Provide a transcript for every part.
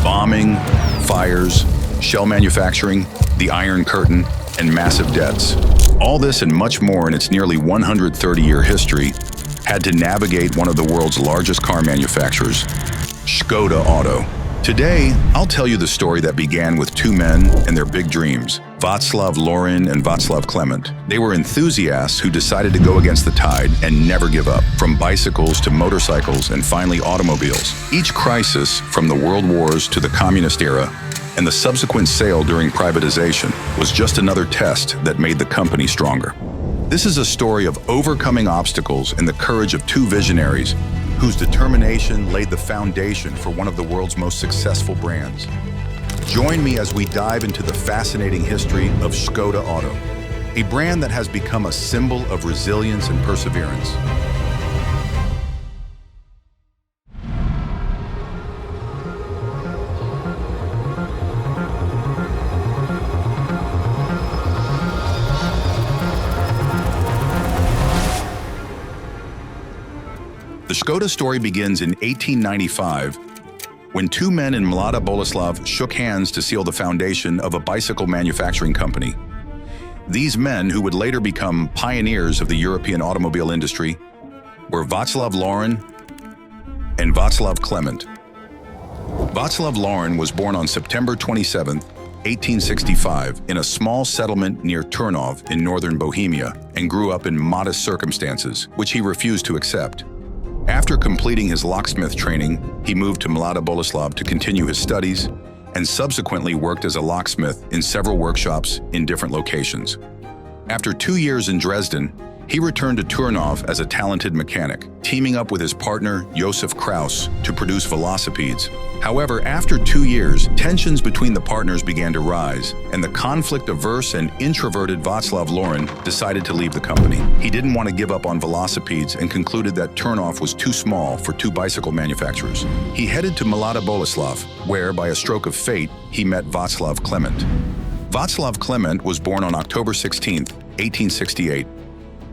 Bombing, fires, shell manufacturing, the Iron Curtain, and massive debts. All this and much more in its nearly 130-year history had to navigate one of the world's largest car manufacturers, Škoda Auto. Today, I'll tell you the story that began with two men and their big dreams, Václav, Laurin, and Václav Klement. They were enthusiasts who decided to go against the tide and never give up, from bicycles to motorcycles and finally automobiles. Each crisis, from the World Wars to the Communist era, and the subsequent sale during privatization, was just another test that made the company stronger. This is a story of overcoming obstacles and the courage of two visionaries whose determination laid the foundation for one of the world's most successful brands. Join me as we dive into the fascinating history of Škoda Auto, a brand that has become a symbol of resilience and perseverance. The Škoda story begins in 1895 when two men in Mladá Boleslav shook hands to seal the foundation of a bicycle manufacturing company. These men, who would later become pioneers of the European automobile industry, were Václav Laurin and Václav Klement. Václav Laurin was born on September 27, 1865, in a small settlement near Turnov in northern Bohemia, and grew up in modest circumstances, which he refused to accept. After completing his locksmith training, he moved to Mladá Boleslav to continue his studies and subsequently worked as a locksmith in several workshops in different locations. After 2 years in Dresden, he returned to Turnov as a talented mechanic, teaming up with his partner Josef Kraus to produce velocipedes. However, after 2 years, tensions between the partners began to rise, and the conflict-averse and introverted Václav Laurin decided to leave the company. He didn't want to give up on velocipedes and concluded that Turnov was too small for two bicycle manufacturers. He headed to Mladá Boleslav, where, by a stroke of fate, he met Václav Klement. Václav Klement was born on October 16, 1868.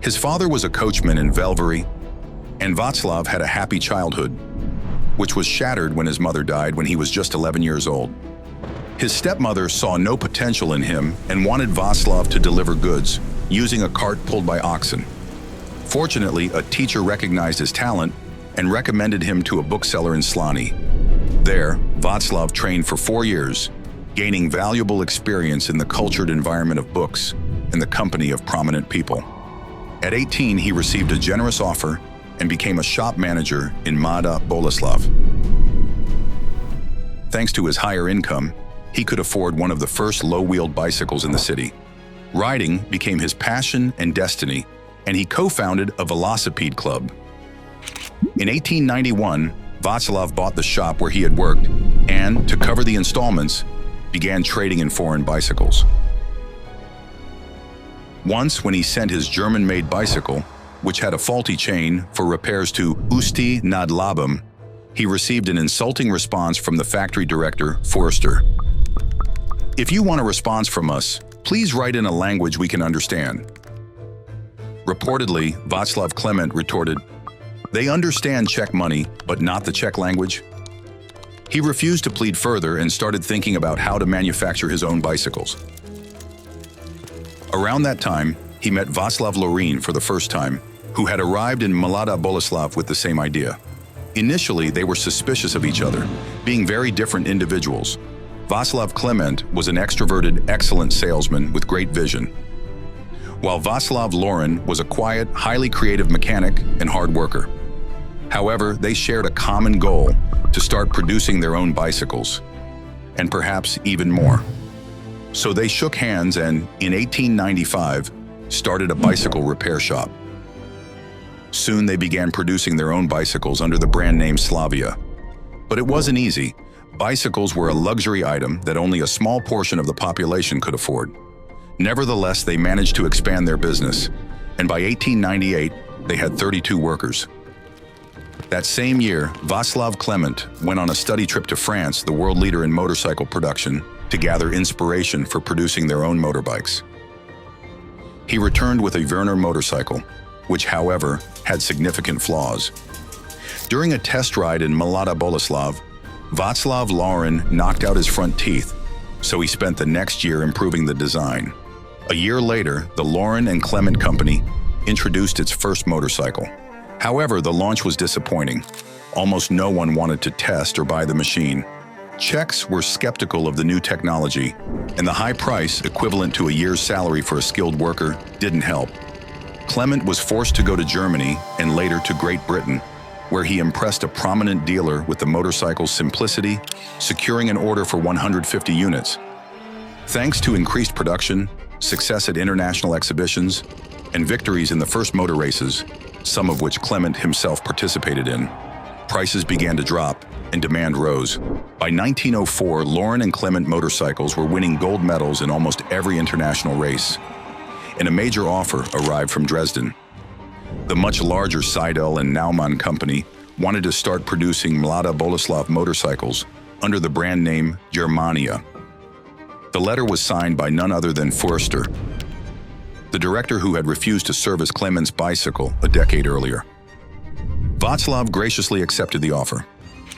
His father was a coachman in Velvery, and Václav had a happy childhood, which was shattered when his mother died when he was just 11 years old. His stepmother saw no potential in him and wanted Václav to deliver goods, using a cart pulled by oxen. Fortunately, a teacher recognized his talent and recommended him to a bookseller in Slavia. There, Václav trained for 4 years, gaining valuable experience in the cultured environment of books and the company of prominent people. At 18, he received a generous offer and became a shop manager in Mladá Boleslav. Thanks to his higher income, he could afford one of the first low-wheeled bicycles in the city. Riding became his passion and destiny, and he co-founded a velocipede club. In 1891, Václav bought the shop where he had worked and, to cover the installments, began trading in foreign bicycles. Once, when he sent his German-made bicycle, which had a faulty chain, for repairs to Ústí nad Labem, he received an insulting response from the factory director, Forster. "If you want a response from us, please write in a language we can understand." Reportedly, Václav Klement retorted, "They understand Czech money, but not the Czech language." He refused to plead further and started thinking about how to manufacture his own bicycles. Around that time, he met Václav Laurin for the first time, who had arrived in Mladá Boleslav with the same idea. Initially, they were suspicious of each other, being very different individuals. Václav Klement was an extroverted, excellent salesman with great vision, while Václav Laurin was a quiet, highly creative mechanic and hard worker. However, they shared a common goal to start producing their own bicycles, and perhaps even more. So they shook hands and, in 1895, started a bicycle repair shop. Soon they began producing their own bicycles under the brand name Slavia. But it wasn't easy. Bicycles were a luxury item that only a small portion of the population could afford. Nevertheless, they managed to expand their business, and by 1898, they had 32 workers. That same year, Václav Klement went on a study trip to France, the world leader in motorcycle production, to gather inspiration for producing their own motorbikes. He returned with a Werner motorcycle, which, however, had significant flaws. During a test ride in Mladá Boleslav, Václav Laurin knocked out his front teeth, so he spent the next year improving the design. A year later, the Laurin and Klement company introduced its first motorcycle. However, the launch was disappointing. Almost no one wanted to test or buy the machine. Czechs were skeptical of the new technology, and the high price, equivalent to a year's salary for a skilled worker, didn't help. Klement was forced to go to Germany and later to Great Britain, where he impressed a prominent dealer with the motorcycle's simplicity, securing an order for 150 units. Thanks to increased production, success at international exhibitions, and victories in the first motor races, some of which Klement himself participated in, prices began to drop and demand rose. By 1904, Laurin and Klement motorcycles were winning gold medals in almost every international race, and a major offer arrived from Dresden. The much larger Seidel and Naumann company wanted to start producing Mladá Boleslav motorcycles under the brand name Germania. The letter was signed by none other than Förster, the director who had refused to service Klement's bicycle a decade earlier. Václav graciously accepted the offer,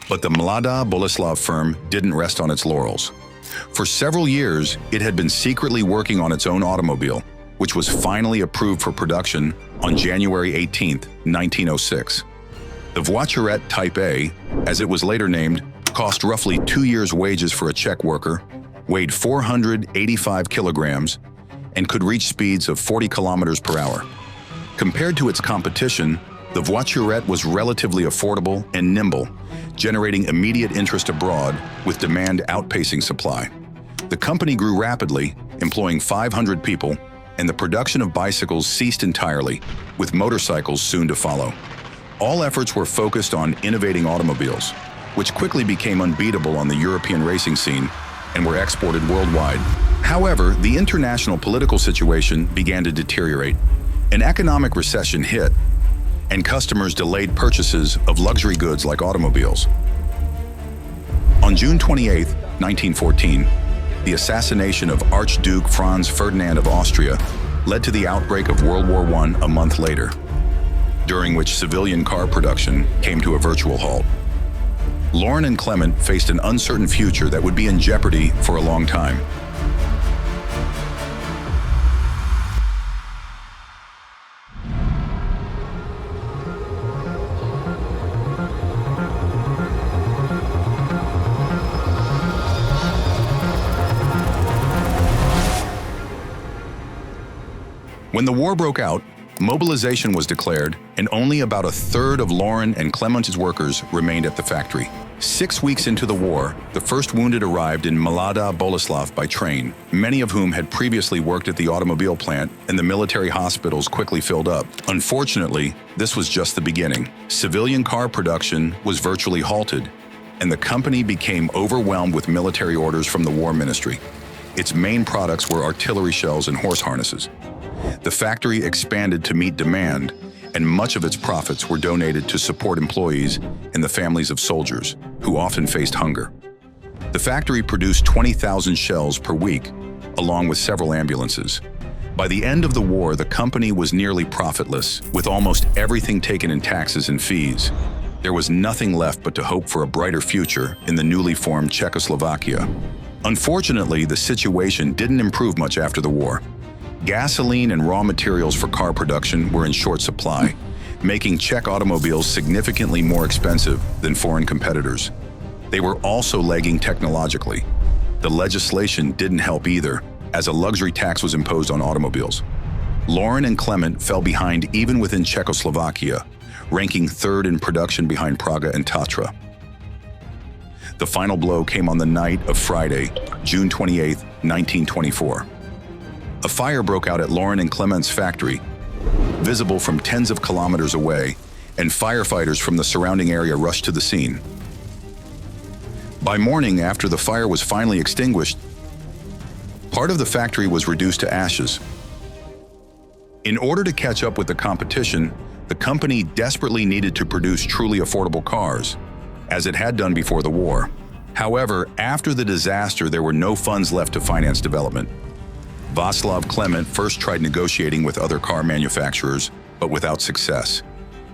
but the Mladá Boleslav firm didn't rest on its laurels. For several years, it had been secretly working on its own automobile, which was finally approved for production on January 18, 1906. The Voiturette Type A, as it was later named, cost roughly 2 years' wages for a Czech worker, weighed 485 kilograms, and could reach speeds of 40 kilometers per hour. Compared to its competition, the Voiturette was relatively affordable and nimble, generating immediate interest abroad with demand outpacing supply. The company grew rapidly, employing 500 people, and the production of bicycles ceased entirely, with motorcycles soon to follow. All efforts were focused on innovating automobiles, which quickly became unbeatable on the European racing scene and were exported worldwide. However, the international political situation began to deteriorate. An economic recession hit, and customers delayed purchases of luxury goods like automobiles. On June 28, 1914, the assassination of Archduke Franz Ferdinand of Austria led to the outbreak of World War I a month later, during which civilian car production came to a virtual halt. Laurin and Klement faced an uncertain future that would be in jeopardy for a long time. When the war broke out, mobilization was declared, and only about a third of Laurin and Klement's workers remained at the factory. 6 weeks into the war, the first wounded arrived in Mladá Boleslav by train, many of whom had previously worked at the automobile plant, and the military hospitals quickly filled up. Unfortunately, this was just the beginning. Civilian car production was virtually halted, and the company became overwhelmed with military orders from the War Ministry. Its main products were artillery shells and horse harnesses. The factory expanded to meet demand, and much of its profits were donated to support employees and the families of soldiers, who often faced hunger. The factory produced 20,000 shells per week, along with several ambulances. By the end of the war, the company was nearly profitless, with almost everything taken in taxes and fees. There was nothing left but to hope for a brighter future in the newly formed Czechoslovakia. Unfortunately, the situation didn't improve much after the war. Gasoline and raw materials for car production were in short supply, making Czech automobiles significantly more expensive than foreign competitors. They were also lagging technologically. The legislation didn't help either, as a luxury tax was imposed on automobiles. Laurin and Klement fell behind even within Czechoslovakia, ranking third in production behind Praga and Tatra. The final blow came on the night of Friday, June 28, 1924. A fire broke out at Laurin and Klement's factory, visible from tens of kilometers away, and firefighters from the surrounding area rushed to the scene. By morning, after the fire was finally extinguished, part of the factory was reduced to ashes. In order to catch up with the competition, the company desperately needed to produce truly affordable cars, as it had done before the war. However, after the disaster, there were no funds left to finance development. Václav Klement first tried negotiating with other car manufacturers, but without success.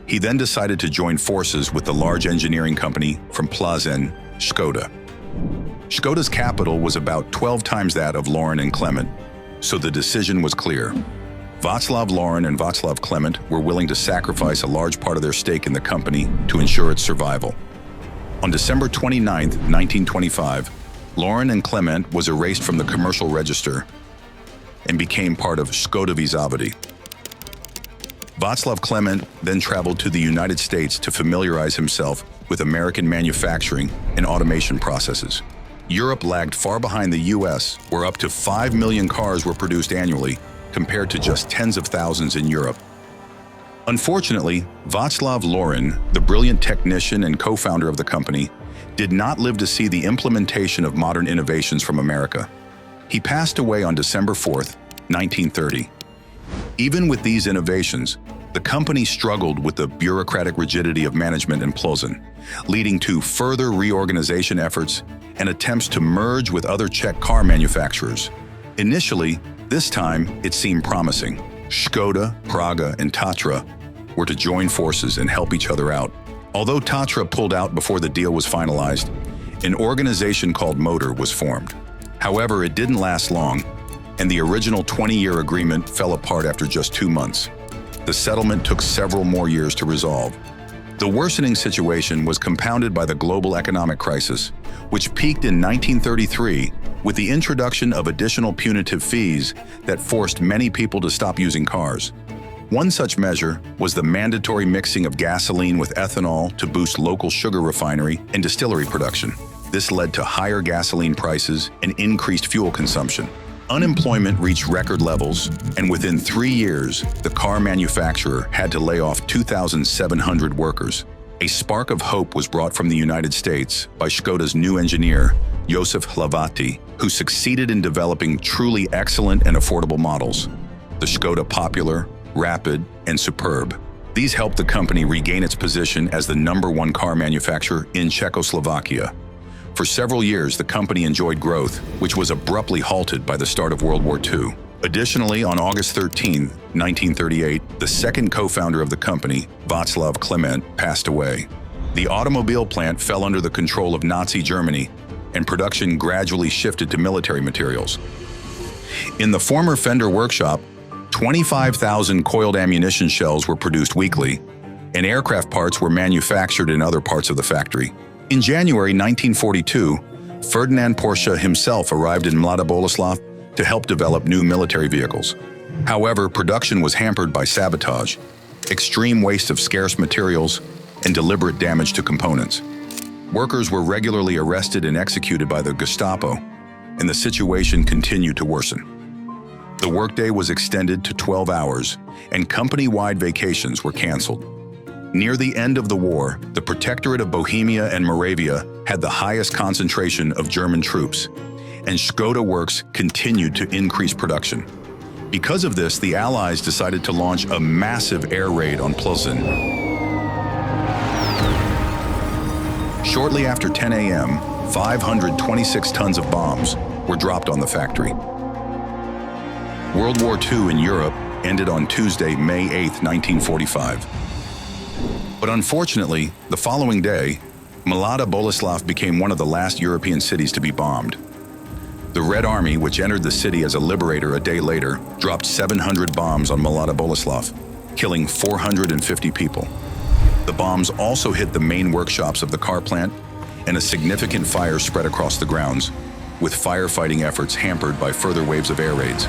He then decided to join forces with the large engineering company from Plzeň, Škoda. Škoda's capital was about 12 times that of Laurin and Klement, so the decision was clear. Václav Laurin and Václav Klement were willing to sacrifice a large part of their stake in the company to ensure its survival. On December 29, 1925, Laurin and Klement was erased from the commercial register and became part of Škoda Auto. Václav Klement then traveled to the United States to familiarize himself with American manufacturing and automation processes. Europe lagged far behind the US, where up to 5 million cars were produced annually, compared to just tens of thousands in Europe. Unfortunately, Václav Laurin, the brilliant technician and co-founder of the company, did not live to see the implementation of modern innovations from America. He passed away on December 4, 1930. Even with these innovations, the company struggled with the bureaucratic rigidity of management in Plzeň, leading to further reorganization efforts and attempts to merge with other Czech car manufacturers. Initially, this time it seemed promising. Škoda, Praga, and Tatra were to join forces and help each other out. Although Tatra pulled out before the deal was finalized, an organization called Motor was formed. However, it didn't last long, and the original 20-year agreement fell apart after just 2 months. The settlement took several more years to resolve. The worsening situation was compounded by the global economic crisis, which peaked in 1933 with the introduction of additional punitive fees that forced many people to stop using cars. One such measure was the mandatory mixing of gasoline with ethanol to boost local sugar refinery and distillery production. This led to higher gasoline prices and increased fuel consumption. Unemployment reached record levels, and within 3 years, the car manufacturer had to lay off 2,700 workers. A spark of hope was brought from the United States by Škoda's new engineer, Josef Hlaváček, who succeeded in developing truly excellent and affordable models. The Škoda Popular, Rapid, and Superb. These helped the company regain its position as the #1 car manufacturer in Czechoslovakia. For several years, the company enjoyed growth, which was abruptly halted by the start of World War II. Additionally, on August 13, 1938, the second co-founder of the company, Václav Klement, passed away. The automobile plant fell under the control of Nazi Germany, and production gradually shifted to military materials. In the former Fender workshop, 25,000 coiled ammunition shells were produced weekly, and aircraft parts were manufactured in other parts of the factory. In January 1942, Ferdinand Porsche himself arrived in Mladá Boleslav to help develop new military vehicles. However, production was hampered by sabotage, extreme waste of scarce materials, and deliberate damage to components. Workers were regularly arrested and executed by the Gestapo, and the situation continued to worsen. The workday was extended to 12 hours, and company-wide vacations were canceled. Near the end of the war, the Protectorate of Bohemia and Moravia had the highest concentration of German troops, and Škoda Works continued to increase production. Because of this, the Allies decided to launch a massive air raid on Plzeň. Shortly after 10 a.m., 526 tons of bombs were dropped on the factory. World War II in Europe ended on Tuesday, May 8, 1945. But unfortunately, the following day, Mladá Boleslav became one of the last European cities to be bombed. The Red Army, which entered the city as a liberator a day later, dropped 700 bombs on Mladá Boleslav, killing 450 people. The bombs also hit the main workshops of the car plant, and a significant fire spread across the grounds, with firefighting efforts hampered by further waves of air raids.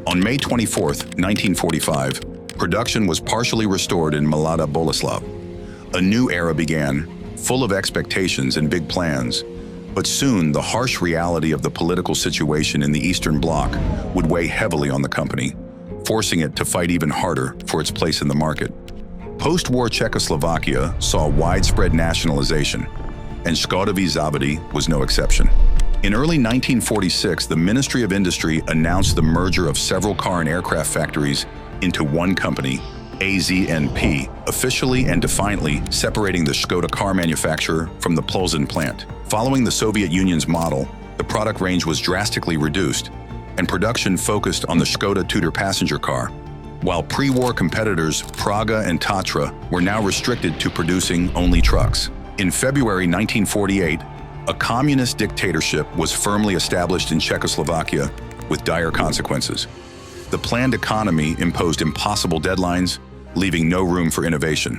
On May 24, 1945, production was partially restored in Mladá Boleslav. A new era began, full of expectations and big plans, but soon the harsh reality of the political situation in the Eastern Bloc would weigh heavily on the company, forcing it to fight even harder for its place in the market. Post-war Czechoslovakia saw widespread nationalization, and Škoda Auto was no exception. In early 1946, the Ministry of Industry announced the merger of several car and aircraft factories into one company, AZNP, officially and defiantly separating the Škoda car manufacturer from the Plzeň plant. Following the Soviet Union's model, the product range was drastically reduced, and production focused on the Škoda Tudor passenger car, while pre-war competitors Praga and Tatra were now restricted to producing only trucks. In February 1948, a communist dictatorship was firmly established in Czechoslovakia with dire consequences. The planned economy imposed impossible deadlines, leaving no room for innovation.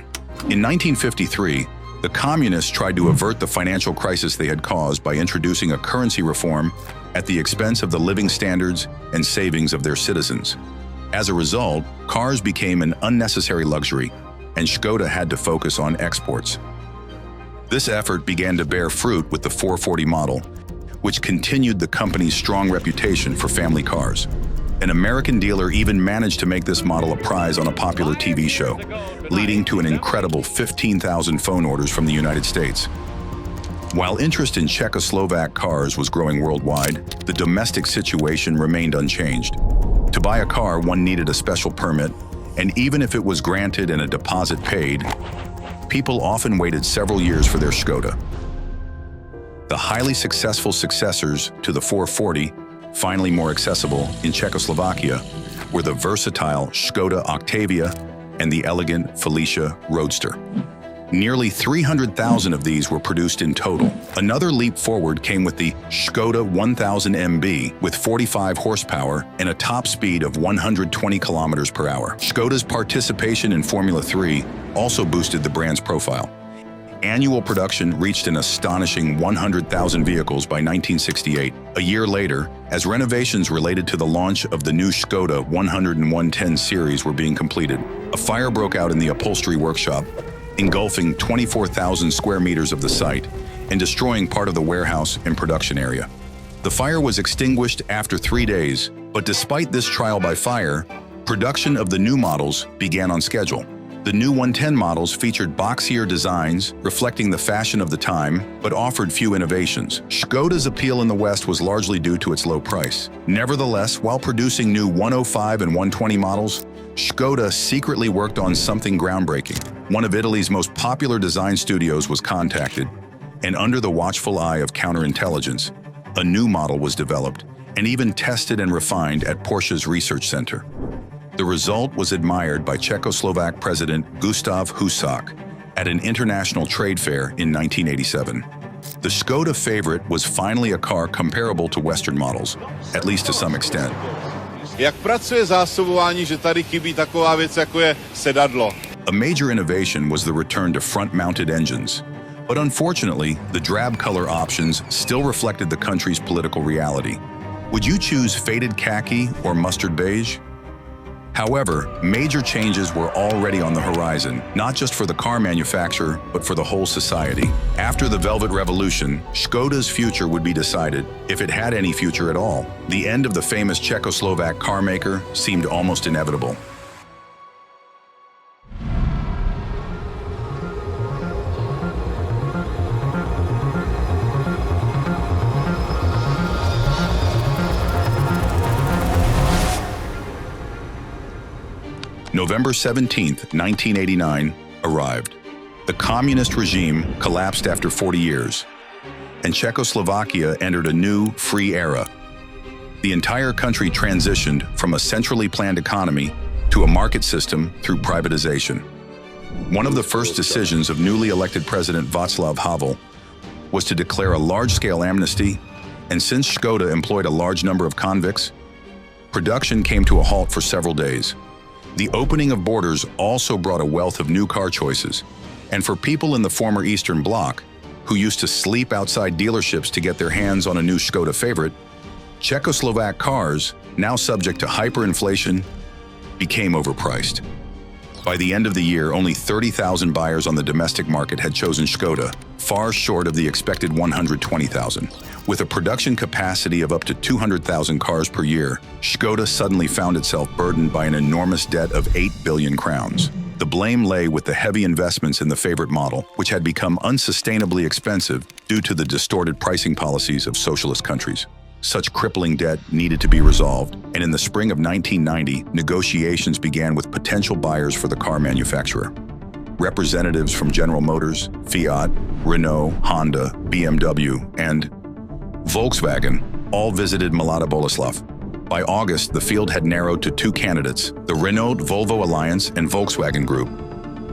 In 1953, the communists tried to avert the financial crisis they had caused by introducing a currency reform at the expense of the living standards and savings of their citizens. As a result, cars became an unnecessary luxury, and Škoda had to focus on exports. This effort began to bear fruit with the 440 model, which continued the company's strong reputation for family cars. An American dealer even managed to make this model a prize on a popular TV show, leading to an incredible 15,000 phone orders from the United States. While interest in Czechoslovak cars was growing worldwide, the domestic situation remained unchanged. To buy a car, one needed a special permit, and even if it was granted and a deposit paid, people often waited several years for their Škoda. The highly successful successors to the 440, finally more accessible in Czechoslovakia, were the versatile Škoda Octavia and the elegant Felicia Roadster. Nearly 300,000 of these were produced in total. Another leap forward came with the Škoda 1000 MB with 45 horsepower and a top speed of 120 kilometers per hour. Škoda's participation in Formula 3 also boosted the brand's profile. Annual production reached an astonishing 100,000 vehicles by 1968. A year later, as renovations related to the launch of the new Škoda 100 and 110 series were being completed, a fire broke out in the upholstery workshop, engulfing 24,000 square meters of the site and destroying part of the warehouse and production area. The fire was extinguished after 3 days, but despite this trial by fire, production of the new models began on schedule. The new 110 models featured boxier designs, reflecting the fashion of the time, but offered few innovations. Škoda's appeal in the West was largely due to its low price. Nevertheless, while producing new 105 and 120 models, Škoda secretly worked on something groundbreaking. One of Italy's most popular design studios was contacted, and under the watchful eye of counterintelligence, a new model was developed and even tested and refined at Porsche's research center. The result was admired by Czechoslovak President Gustav Husak at an international trade fair in 1987. The Škoda favorite was finally a car comparable to Western models, at least to some extent. Jak pracuje zásobování, že tady chybí taková věc, jako je sedadlo? A major innovation was the return to front-mounted engines. But unfortunately, the drab color options still reflected the country's political reality. Would you choose faded khaki or mustard beige? However, major changes were already on the horizon, not just for the car manufacturer, but for the whole society. After the Velvet Revolution, Škoda's future would be decided, if it had any future at all. The end of the famous Czechoslovak car maker seemed almost inevitable. November 17, 1989, arrived. The communist regime collapsed after 40 years, and Czechoslovakia entered a new, free era. The entire country transitioned from a centrally planned economy to a market system through privatization. One of the first decisions of newly elected President Václav Havel was to declare a large-scale amnesty, and since Škoda employed a large number of convicts, production came to a halt for several days. The opening of borders also brought a wealth of new car choices, and for people in the former Eastern Bloc, who used to sleep outside dealerships to get their hands on a new Škoda favorite, Czechoslovak cars, now subject to hyperinflation, became overpriced. By the end of the year, only 30,000 buyers on the domestic market had chosen Škoda, far short of the expected 120,000. With a production capacity of up to 200,000 cars per year, Škoda suddenly found itself burdened by an enormous debt of 8 billion crowns. The blame lay with the heavy investments in the favorite model, which had become unsustainably expensive due to the distorted pricing policies of socialist countries. Such crippling debt needed to be resolved, and in the spring of 1990, negotiations began with potential buyers for the car manufacturer. Representatives from General Motors, Fiat, Renault, Honda, BMW, and Volkswagen all visited Mladá Boleslav. By August, the field had narrowed to two candidates, the Renault-Volvo Alliance and Volkswagen Group.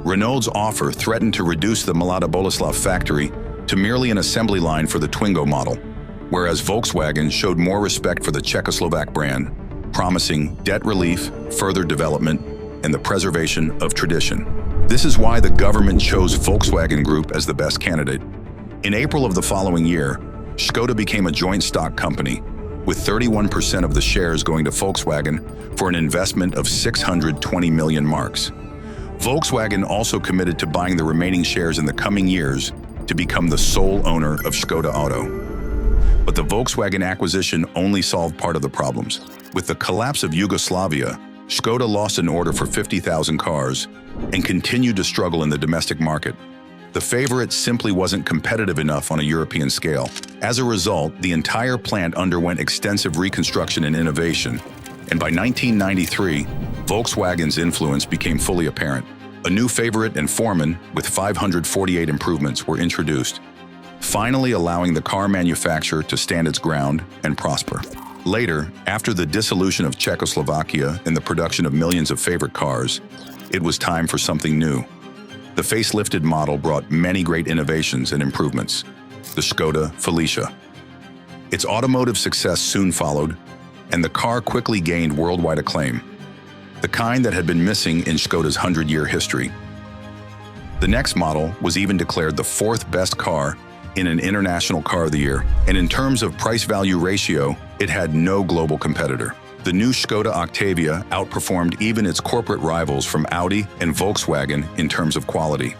Renault's offer threatened to reduce the Mladá Boleslav factory to merely an assembly line for the Twingo model, whereas Volkswagen showed more respect for the Czechoslovak brand, promising debt relief, further development, and the preservation of tradition. This is why the government chose Volkswagen Group as the best candidate. In April of the following year, Škoda became a joint stock company, with 31% of the shares going to Volkswagen for an investment of 620 million marks. Volkswagen also committed to buying the remaining shares in the coming years to become the sole owner of Škoda Auto. But the Volkswagen acquisition only solved part of the problems. With the collapse of Yugoslavia, Škoda lost an order for 50,000 cars and continued to struggle in the domestic market. The favorite simply wasn't competitive enough on a European scale. As a result, the entire plant underwent extensive reconstruction and innovation, and by 1993, Volkswagen's influence became fully apparent. A new favorite and foreman with 548 improvements were introduced, finally allowing the car manufacturer to stand its ground and prosper. Later, after the dissolution of Czechoslovakia and the production of millions of favorite cars, it was time for something new. The facelifted model brought many great innovations and improvements, the Škoda Felicia. Its automotive success soon followed, and the car quickly gained worldwide acclaim, the kind that had been missing in Škoda's 100-year history. The next model was even declared the fourth best car in an International Car of the Year, and in terms of price-value ratio, it had no global competitor. The new Škoda Octavia outperformed even its corporate rivals from Audi and Volkswagen in terms of quality.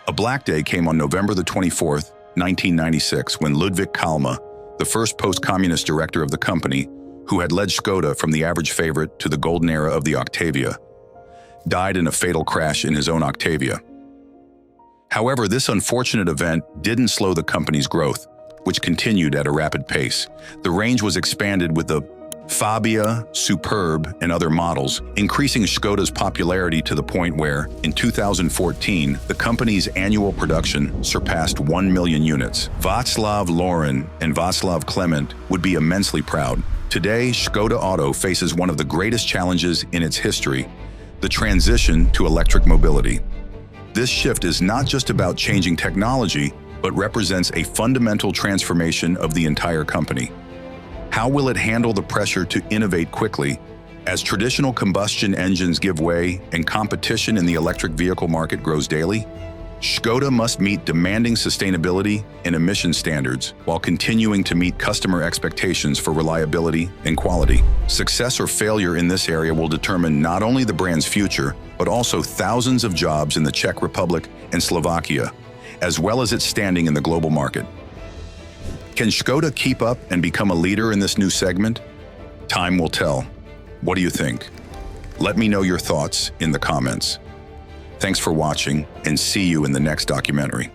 A black day came on November the 24th, 1996, when Ludvík Kalma, the first post-communist director of the company, who had led Škoda from the average favorite to the golden era of the Octavia, died in a fatal crash in his own Octavia. However, this unfortunate event didn't slow the company's growth, which continued at a rapid pace. The range was expanded with the Fabia, Superb, and other models, increasing Škoda's popularity to the point where, in 2014, the company's annual production surpassed 1 million units. Václav, Laurin, and Václav Klement would be immensely proud. Today, Škoda Auto faces one of the greatest challenges in its history, the transition to electric mobility. This shift is not just about changing technology, but represents a fundamental transformation of the entire company. How will it handle the pressure to innovate quickly as traditional combustion engines give way and competition in the electric vehicle market grows daily? Škoda must meet demanding sustainability and emission standards while continuing to meet customer expectations for reliability and quality. Success or failure in this area will determine not only the brand's future, but also thousands of jobs in the Czech Republic and Slovakia, as well as its standing in the global market. Can Škoda keep up and become a leader in this new segment? Time will tell. What do you think? Let me know your thoughts in the comments. Thanks for watching, and see you in the next documentary.